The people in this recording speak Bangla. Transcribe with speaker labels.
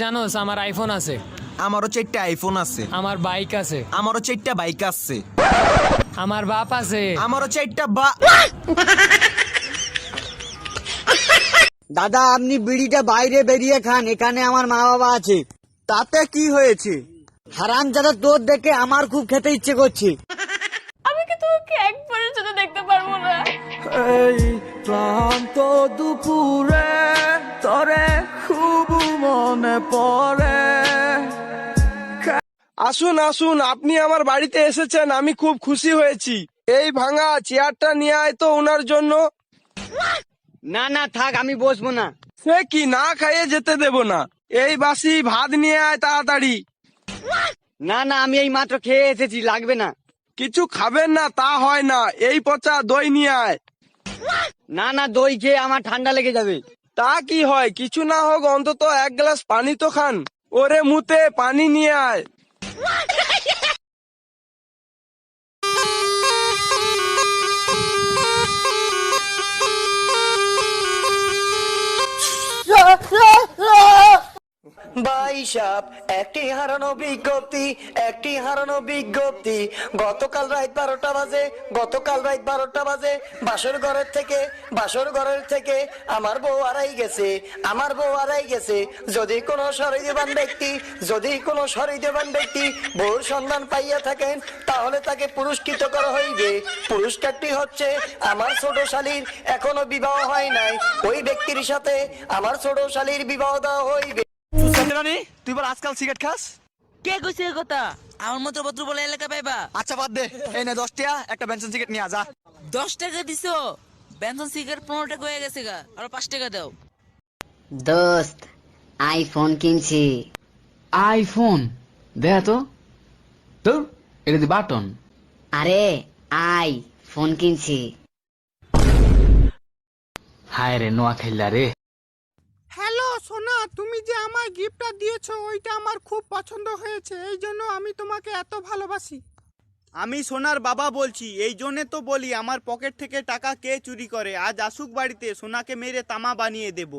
Speaker 1: জানোস আমার আইফোন আছে,
Speaker 2: আমারও 4টা আইফোন আছে,
Speaker 1: আমার বাইক আছে,
Speaker 2: আমারও 4টা বাইক আছে,
Speaker 1: আমার বাপ আছে,
Speaker 2: আমারও 4টা
Speaker 3: দাদা আপনি বিড়িটা বাইরে বেরিয়ে খান, এখানে আমার মা বাবা আছে। তাতে কি হয়েছে? হারামজাদা তোর দেখে আমার খুব খেতে ইচ্ছে করছে।
Speaker 4: আমি কি তোকে একবারের জন্য দেখতে পারবো না?
Speaker 5: এই ক্লান্ত দুপুরে তরে খুব মনে পড়ে।
Speaker 6: আসুন আসুন, আপনি আমার বাড়িতে এসেছেন, আমি খুব খুশি হয়েছি। এই ভাঙা চেয়ারটা নিয়ে আয় তো ওনার জন্য।
Speaker 3: না না থাক, আমি বসবো না।
Speaker 6: সে কি, না খাইয়ে যেতে দেব না। এই বাসি ভাত নিয়ে আয় তাড়াতাড়ি।
Speaker 3: না না, আমি এই মাত্র খেয়ে এসেছি, লাগবে না।
Speaker 6: কিছু খাবেন না তা হয় না, এই পচা দই নিয়ে আয়।
Speaker 3: না না, দই খেয়ে আমার ঠান্ডা লেগে যাবে।
Speaker 6: তা কি হয়, কিছু না হোক অন্তত 1 গ্লাস পানি তো খান। ওরে মুতে পানি নিয়ে আয়।
Speaker 7: বাইশাপ একটি হারানো বিজ্ঞপ্তি, একটি হারানো বিজ্ঞপ্তি। গতকাল রাত 12টা বাজে বাসর ঘরের থেকে আমার বউ হারাই গেছে। যদি কোনো সহৃদয়বান ব্যক্তি বউর সন্ধান পাইয়া থাকেন তাহলে তাকে পুরস্কৃত করা হইবে। পুরস্কারটি হচ্ছে আমার ছোট শালীর এখনো বিবাহ হয় নাই, ওই ব্যক্তির সাথে আমার ছোট শালীর বিবাহ দেওয়া হইবে।
Speaker 5: তুই বল আজকাল সিগারেট খাস?
Speaker 8: কে কইছে এ কথা? আমার মতো ভদ্র বলে এলাকা পাইবা?
Speaker 5: আচ্ছা বাদ দে, এই নে 10 টাকা একটা বেনসন সিগারেট নিয়ে যা।
Speaker 8: 10 টাকা দিছো? বেনসন সিগারেট 15 টাকা হয়ে গেছে গা, আর 5 টাকা দাও।
Speaker 9: দোস্ত আইফোন কিনছি।
Speaker 10: আইফোন দেখা তো তোর, এটা দি বাটন।
Speaker 9: আরে ফোন কিনছি।
Speaker 10: হায় রে নোয়া খেললা রে।
Speaker 5: হ্যালো সোনা, তুমি যে আমার গিফটটা দিয়েছো ওইটা আমার খুব পছন্দ হয়েছে, এই জন্য আমি তোমাকে এত ভালোবাসি। আমি সোনার বাবা বলছি, এই জন্যে তো বলি আমার পকেট থেকে টাকা কে চুরি করে। আজ আসুক বাড়িতে, সোনাকে মেরে তামা বানিয়ে দেব।